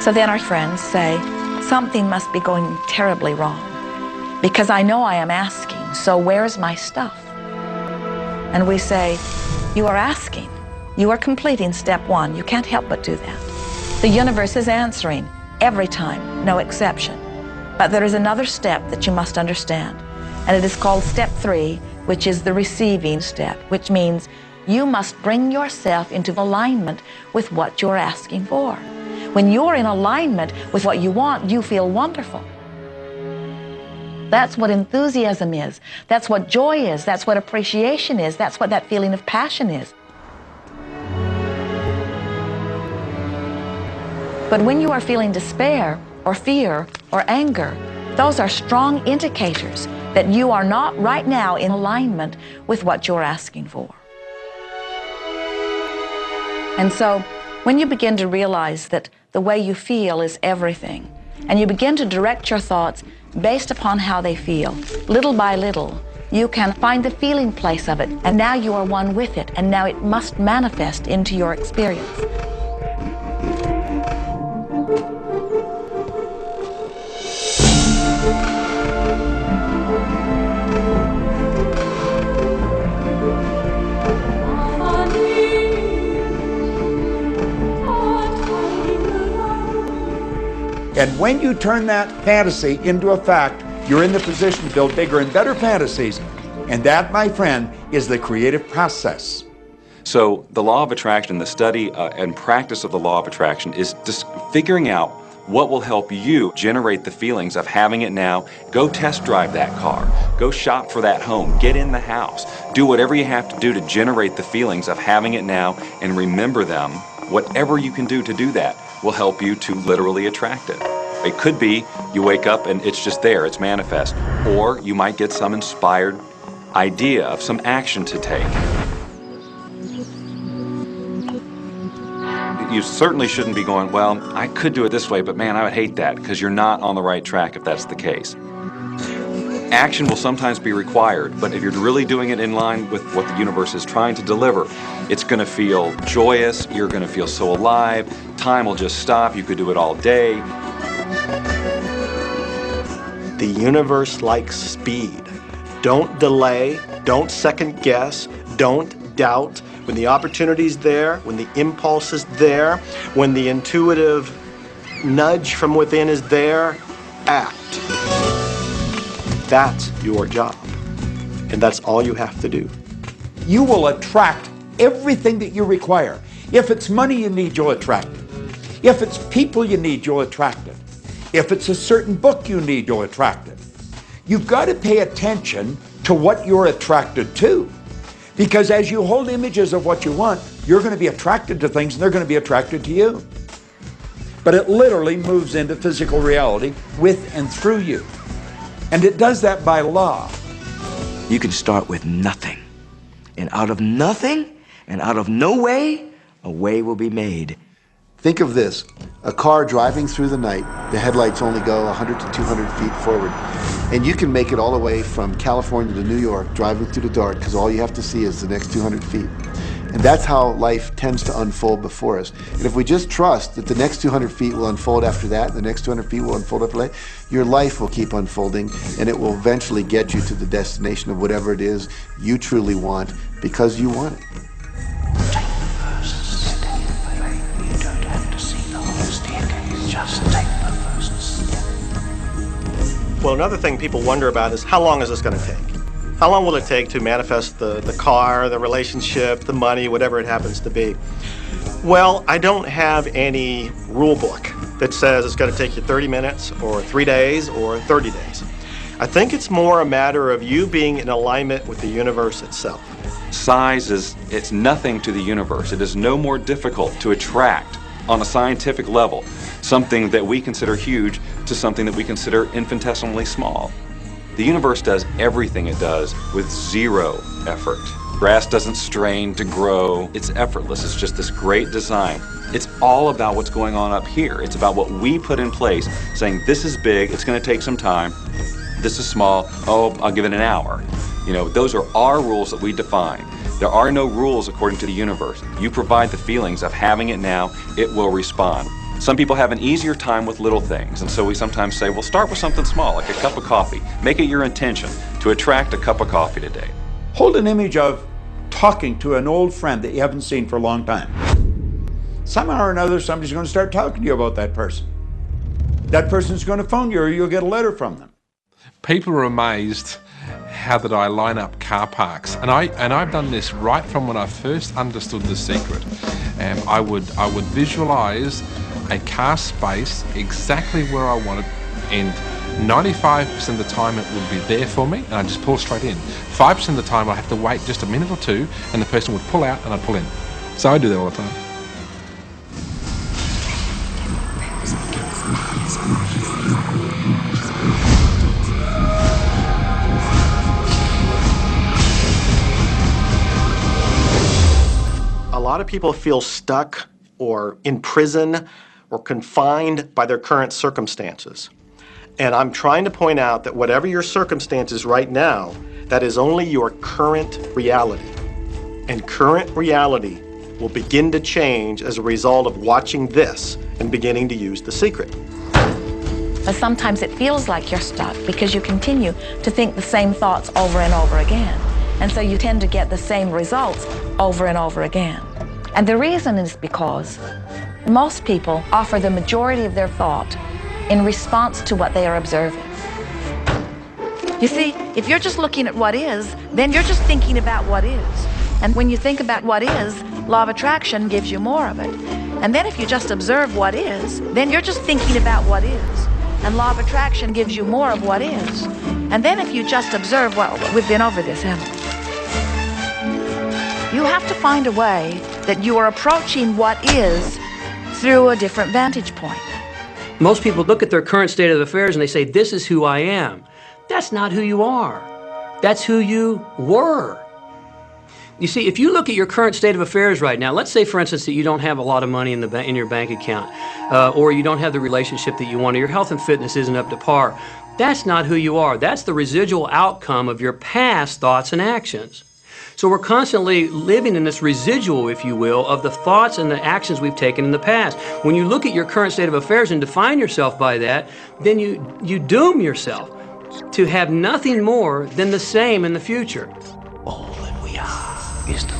So then our friends say, something must be going terribly wrong because I know I am asking, so where's my stuff? And we say, you are asking. You are completing step one. You can't help but do that. The universe is answering every time, no exception. But there is another step that you must understand, and it is called step 3, which is the receiving step, which means you must bring yourself into alignment with what you're asking for. When you're in alignment with what you want, you feel wonderful. That's what enthusiasm is. That's what joy is. That's what appreciation is. That's what that feeling of passion is. But when you are feeling despair or fear or anger, those are strong indicators that you are not right now in alignment with what you're asking for. And so when you begin to realize that the way you feel is everything, and you begin to direct your thoughts based upon how they feel, little by little, you can find the feeling place of it, and now you are one with it, and now it must manifest into your experience. And when you turn that fantasy into a fact, you're in the position to build bigger and better fantasies. And that, my friend, is the creative process. So the law of attraction, the study and practice of the law of attraction is just figuring out what will help you generate the feelings of having it now. Go test drive that car. Go shop for that home. Get in the house. Do whatever you have to do to generate the feelings of having it now and remember them. Whatever you can do to do that will help you to literally attract it. It could be you wake up and it's just there, it's manifest. Or you might get some inspired idea of some action to take. You certainly shouldn't be going, well, I could do it this way, but man, I would hate that, because you're not on the right track if that's the case. Action will sometimes be required, but if you're really doing it in line with what the universe is trying to deliver, it's going to feel joyous, you're going to feel so alive, time will just stop, you could do it all day. The universe likes speed. Don't delay, don't second guess, don't doubt. When the opportunity's there, when the impulse is there, when the intuitive nudge from within is there, act. That's your job, and that's all you have to do. You will attract everything that you require. If it's money you need, you'll attract it. If it's people you need, you'll attract it. If it's a certain book you need, you'll attract it. You've got to pay attention to what you're attracted to, because as you hold images of what you want, you're going to be attracted to things and they're going to be attracted to you. But it literally moves into physical reality with and through you. And it does that by law. You can start with nothing. And out of nothing, and out of no way, a way will be made. Think of this, a car driving through the night, the headlights only go 100 to 200 feet forward. And you can make it all the way from California to New York, driving through the dark, because all you have to see is the next 200 feet. And that's how life tends to unfold before us. And if we just trust that the next 200 feet will unfold after that, and the next 200 feet will unfold after that, your life will keep unfolding, and it will eventually get you to the destination of whatever it is you truly want, because you want it. Take the first step. You don't have to see the whole staircase. Just take the first step. Well, another thing people wonder about is, how long is this going to take? How long will it take to manifest the car, the relationship, the money, whatever it happens to be? Well, I don't have any rule book that says it's going to take you 30 minutes or 3 days or 30 days. I think it's more a matter of you being in alignment with the universe itself. Size it's nothing to the universe. It is no more difficult to attract on a scientific level something that we consider huge to something that we consider infinitesimally small. The universe does everything it does with zero effort. Grass doesn't strain to grow. It's effortless. It's just this great design. It's all about what's going on up here. It's about what we put in place, saying this is big, it's going to take some time. This is small, oh, I'll give it an hour. You know, those are our rules that we define. There are no rules according to the universe. You provide the feelings of having it now, it will respond. Some people have an easier time with little things, and so we sometimes say, well, start with something small, like a cup of coffee. Make it your intention to attract a cup of coffee today. Hold an image of talking to an old friend that you haven't seen for a long time. Somehow or another, somebody's going to start talking to you about that person. That person's going to phone you, or you'll get a letter from them. People are amazed how that I line up car parks, and I've done this right from when I first understood the secret. I would visualize a car space exactly where I want it, and 95% of the time it would be there for me, and I'd just pull straight in. 5% of the time I'd have to wait just a minute or two, and the person would pull out and I'd pull in. So I do that all the time. A lot of people feel stuck or in prison or confined by their current circumstances. And I'm trying to point out that whatever your circumstances right now, that is only your current reality. And current reality will begin to change as a result of watching this and beginning to use the secret. But sometimes it feels like you're stuck because you continue to think the same thoughts over and over again. And so you tend to get the same results over and over again. And the reason is because most people offer the majority of their thought in response to what they are observing. You see, if you're just looking at what is, then you're just thinking about what is. And when you think about what is, law of attraction gives you more of it. And then if you just observe what is, then you're just thinking about what is. And law of attraction gives you more of what is. And then if you just observe what, we've been over this, haven't we? You have to find a way that you are approaching what is through a different vantage point. Most people look at their current state of affairs and they say, this is who I am. That's not who you are. That's who you were. You see, if you look at your current state of affairs right now, let's say, for instance, that you don't have a lot of money in your bank account, or you don't have the relationship that you want, or your health and fitness isn't up to par. That's not who you are. That's the residual outcome of your past thoughts and actions. So we're constantly living in this residual, if you will, of the thoughts and the actions we've taken in the past. When you look at your current state of affairs and define yourself by that, then you doom yourself to have nothing more than the same in the future. All that we are is the